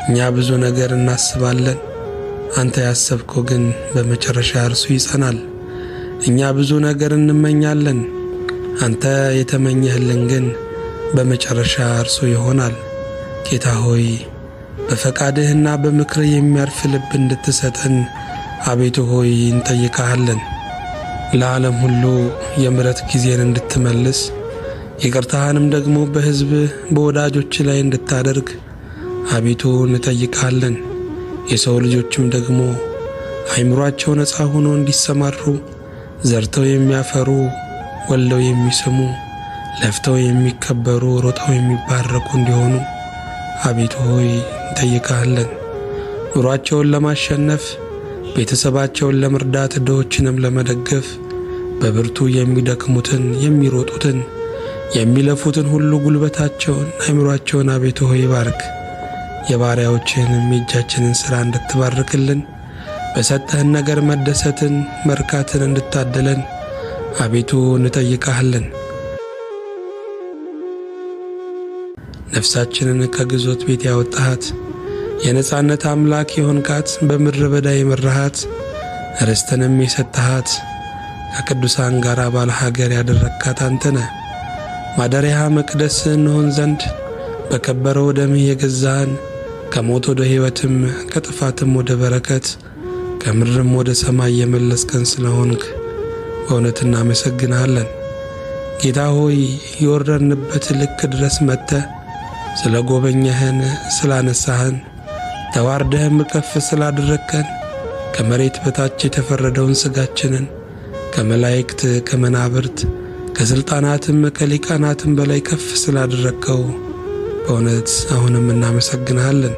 እኛ ብዙ ነገር እናስባለን፣ አንተ ያሰብከው ግን በመጨረሻ እርሱ ይጸናል። እኛ ብዙ ነገር እንመኛለን፣ አንተ የተመኘህልን ግን በመጨረሻ እርሱ ይሆናል። ጌታ ሆይ በፈቃድህና በምክርህ የሚያርፍ ልብ እንድትሰጠን አቤቱ ሆይ እንጠይቅሃለን። ለዓለም ሁሉ የምሕረት ጊዜን እንድትመልስ ይቅርታህንም ደግሞ በሕዝብ በወዳጆች ላይ እንድታደርግ አቤቱ እንጠይቅሃለን። የሰው ልጆችም ደግሞ አእምሮአቸው ነፃ ሆኖ እንዲሰማሩ ዘርተው የሚያፈሩ ወልደው የሚስሙ ለፍተው የሚከበሩ ሮጠው የሚባረኩ እንዲሆኑ አቤቱ ሆይ እንጠይቅሃለን። ኑሯቸውን ለማሸነፍ ቤተሰባቸውን ለመርዳት ድሆችንም ለመደገፍ በብርቱ የሚደክሙትን የሚሮጡትን የሚለፉትን ሁሉ ጉልበታቸውን አእምሮአቸውን አቤቱ ሆይ ባርክ። የባሪያዎችህንም የእጃችንን ሥራ እንድትባርክልን በሰጠህን ነገር መደሰትን መርካትን እንድታደለን አቤቱ እንጠይቅሃለን። ነፍሳችንን ከግዞት ቤት ያወጣሃት የነጻነት አምላክ የሆንካት በምድረ በዳ የመራሃት ርስትንም የሰጠሃት ከቅዱሳን ጋር ባለ ሀገር ያደረግካት አንተነ ማደሪያ መቅደስ እንሆን ዘንድ በከበረው ደምህ የገዛህን ከሞት ወደ ሕይወትም ከጥፋትም ወደ በረከት ከምድርም ወደ ሰማይ የመለስከን ስለሆንክ በእውነት እናመሰግንሃለን። ጌታ ሆይ የወረድንበት ልክ ድረስ መጥተህ ስለ ጎበኘህን ስላነሳህን ተዋርደህም ከፍ ስላደረግከን ከመሬት በታች የተፈረደውን ሥጋችንን ከመላእክት ከመናብርት ከሥልጣናትም ከሊቃናትም በላይ ከፍ ስላደረግከው በእውነት አሁንም እናመሰግንሃለን።